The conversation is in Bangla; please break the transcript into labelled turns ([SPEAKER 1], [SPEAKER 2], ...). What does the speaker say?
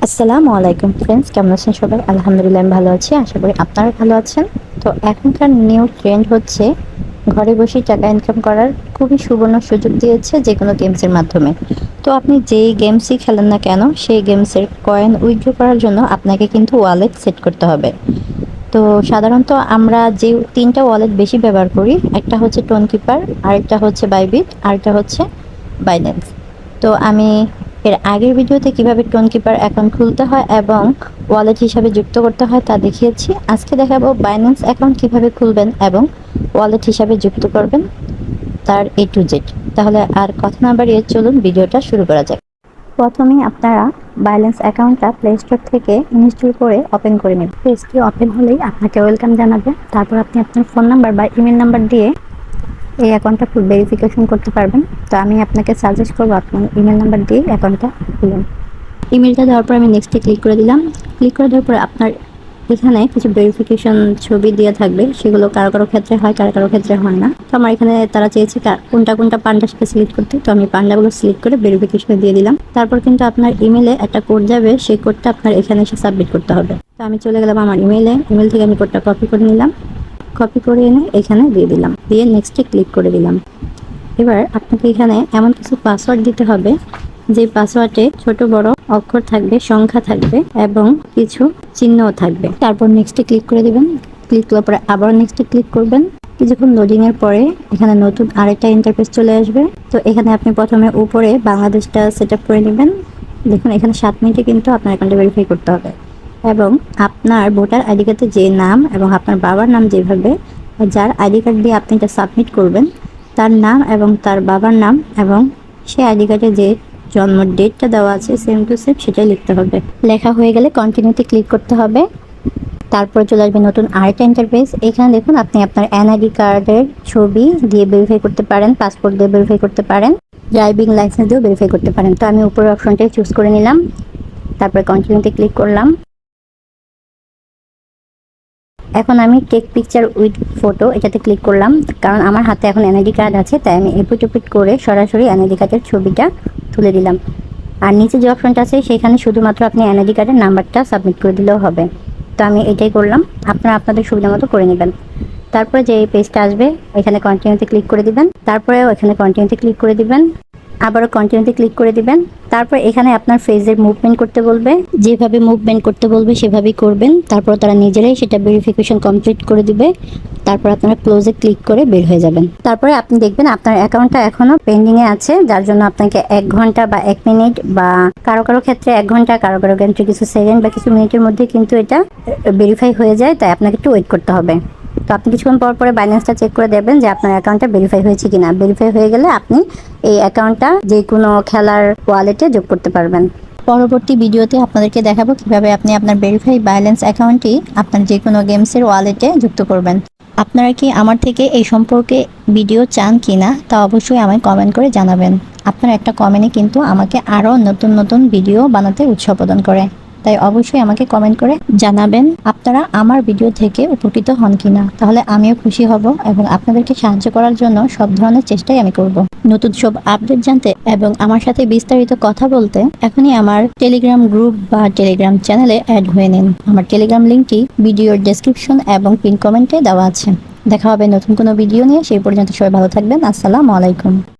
[SPEAKER 1] আসসালামু আলাইকুম ফ্রেন্ডস, কেমন আছেন সবাই? আলহামদুলিল্লাহ আমি ভালো আছি। আশা করি আপনারা ভালো আছেন। তো এখনকার নিউ ট্রেন্ড হচ্ছে ঘরে বসেই টাকা ইনকাম করার খুবই সুবর্ণ সুযোগ দিয়েছে যে কোনো গেমসের মাধ্যমে। তো আপনি যেই গেমসই খেলেন না কেন, সেই গেমসের কয়েন উইথড্র করার জন্য আপনাকে কিন্তু ওয়ালেট সেট করতে হবে। তো সাধারণত আমরা যে তিনটা ওয়ালেট বেশি ব্যবহার করি, একটা হচ্ছে টোন কিপার, আরেকটা হচ্ছে বাইবিট, আরেকটা হচ্ছে বাইন্যান্স। তো আমি এর আগের ভিডিওতে কিভাবে টোন কিপার অ্যাকাউন্ট খুলতে হয় এবং ওয়ালেট হিসাবে যুক্ত করতে হয় তা দেখিয়েছি। আজকে দেখাবো বাইন্যান্স অ্যাকাউন্ট কিভাবে খুলবেন এবং ওয়ালেট হিসাবে যুক্ত করবেন, তার A to Z। তাহলে আর কথা না বাড়িয়ে চলুন ভিডিওটা শুরু করা যাক। প্রথমেই আপনারা বাইন্যান্স অ্যাকাউন্টটা প্লে স্টোর থেকে ইনস্টল করে ওপেন করে নেবেন। পেজটি ওপেন হলেই আপনাকে ওয়েলকাম জানাবে। তারপর আপনি আপনার ফোন নাম্বার বা ইমেল নাম্বার দিয়ে এই অ্যাকাউন্টটা ভেরিফিকেশন করতে পারবেন। তো আমি আপনাকে সাজেস্ট করবো আপনার ইমেল নাম্বার দিয়ে অ্যাকাউন্টটা খুলুন। ইমেলটা দেওয়ার পর আমি নেক্সটে ক্লিক করে দিলাম। ক্লিক করে দেওয়ার পরে আপনার এখানে কিছু ভেরিফিকেশন ছবি দেওয়া থাকবে, সেগুলো কারো কারো ক্ষেত্রে হয়, কারো কারো ক্ষেত্রে হয় না। তো আমার এখানে তারা চেয়েছে কোনটা পান্ডা সেটা সিলেক্ট করতে, তো আমি পান্ডাগুলো সিলেক্ট করে ভেরিফিকেশনে দিয়ে দিলাম। তারপর কিন্তু আপনার ইমেলে একটা কোড যাবে, সেই কোডটা আপনার এখানে এসে সাবমিট করতে হবে। তো আমি চলে গেলাম আমার ইমেল থেকে আমি কোডটা কপি করে নিলাম, কপি করে এনে এখানে দিয়ে দিলাম, দিয়ে নেক্সটে ক্লিক করে দিলাম। এবার আপনাকে এখানে এমন কিছু পাসওয়ার্ড দিতে হবে যে পাসওয়ার্ডে ছোট বড় অক্ষর থাকবে, সংখ্যা থাকবে এবং কিছু চিহ্নও থাকবে। তারপর নেক্সটে ক্লিক করে দিবেন। ক্লিক করার পরে আবার নেক্সটে ক্লিক করবেন। কিছুক্ষণ লোডিং এর পরে এখানে নতুন আরেকটা ইন্টারফেস চলে আসবে। তো এখানে আপনি প্রথমে উপরে বাংলাদেশটা সেট আপ করে নেবেন। দেখুন এখানে 7 মিনিটে কিন্তু আপনার অ্যাকাউন্টটা ভেরিফাই করতে হবে এবং আপনার ভোটার আইডি কার্ডে যে নাম এবং আপনার বাবার নাম যেভাবে, যার আইডি কার্ড দিয়ে আপনি এটা সাবমিট করবেন তার নাম এবং তার বাবার নাম এবং সে আইডি কার্ডে যে জন্ম ডেটটা দেওয়া আছে সেম টু সেম সেটাই লিখতে হবে। লেখা হয়ে গেলে কন্টিনিউতে ক্লিক করতে হবে। তারপরে চলে আসবে নতুন আরেকটা ইন্টারফেস। এখানে দেখুন আপনি আপনার এনআইডি কার্ডের ছবি দিয়ে ভেরিফাই করতে পারেন, পাসপোর্ট দিয়ে ভেরিফাই করতে পারেন, ড্রাইভিং লাইসেন্স দিয়েও ভেরিফাই করতে পারেন। তো আমি উপরের অপশনটাই চুজ করে নিলাম, তারপরে কন্টিনিউতে ক্লিক করলাম। এখন আমি টেক পিকচার উইথ ফটো এটাতে ক্লিক করলাম, কারণ আমার হাতে এখন এনআইডি কার্ড আছে, তাই আমি এপিট ওপিট করে সরাসরি এনআইডি কার্ডের ছবিটা তুলে দিলাম। আর নিচে যে অপশনটা আছে সেখানে শুধুমাত্র আপনি এনআইডি কার্ডের নাম্বারটা সাবমিট করে দিলেও হবে। তো আমি এটাই করলাম, আপনারা আপনাদের সুবিধা মতো করে নেবেন। তারপরে যে এই পেজটা আসবে এখানে কন্টিনিউতে ক্লিক করে দিবেন, তারপরেও এখানে কন্টিনিউতে ক্লিক করে দিবেন, আবারও কন্টিনিউতে ক্লিক করে দিবেন। তারপর এখানে আপনার ফেজের মুভমেন্ট করতে বলবে, যেভাবে মুভমেন্ট করতে বলবে সেভাবেই করবেন। তারপর তারা নিজেরাই সেটা ভেরিফিকেশন কমপ্লিট করে দিবে। তারপর আপনারা ক্লোজে ক্লিক করে বের হয়ে যাবেন। তারপরে আপনি দেখবেন আপনার অ্যাকাউন্টটা এখনো পেন্ডিং এ আছে, যার জন্য আপনাকে 1 ঘন্টা বা 1 মিনিট বা কারো কারো ক্ষেত্রে 1 ঘন্টা, কারো কারো ক্ষেত্রে কিছু সেকেন্ড বা কিছু মিনিটের মধ্যে কিন্তু এটা ভেরিফাই হয়ে যায়, তাই আপনাকে একটু ওয়েট করতে হবে। তো আপনি কিছুক্ষণ পর পরে বাইন্যান্সটা চেক করে দেবেন যে আপনার অ্যাকাউন্টটা ভেরিফাই হয়েছে কিনা। ভেরিফাই হয়ে গেলে আপনি এই অ্যাকাউন্টটা যে কোনো খেলার ওয়ালেটে যোগ করতে পারবেন। পরবর্তী ভিডিওতে আপনাদেরকে দেখাবো কিভাবে আপনি আপনার ভেরিফাই বাইন্যান্স অ্যাকাউন্টটি আপনার যে কোনো গেমসের ওয়ালেটে যুক্ত করবেন। আপনারা কি আমার থেকে এই সম্পর্কে ভিডিও চান কিনা তা অবশ্যই আমায় কমেন্ট করে জানাবেন। আপনার একটা কমেন্টে কিন্তু আমাকে আরও নতুন নতুন ভিডিও বানাতে উৎসাহ প্রদান করে, তাই অবশ্যই আমাকে কমেন্ট করে জানাবেন আপনারা আমার ভিডিও থেকে উপকৃত হন কিনা। তাহলে আমিও খুশি হব এবং আপনাদেরকে সাহায্য করার জন্য সব ধরনের চেষ্টাই আমি করব। নতুন সব আপডেট জানতে এবং আমার সাথে বিস্তারিত কথা বলতে এখনই আমার টেলিগ্রাম গ্রুপ বা টেলিগ্রাম চ্যানেলে অ্যাড হয়ে নিন। আমার টেলিগ্রাম লিঙ্কটি ভিডিওর ডেসক্রিপশন এবং পিন কমেন্টে দেওয়া আছে। দেখা হবে নতুন কোনো ভিডিও নিয়ে। সেই পর্যন্ত সবাই ভালো থাকবেন। আসসালামু আলাইকুম।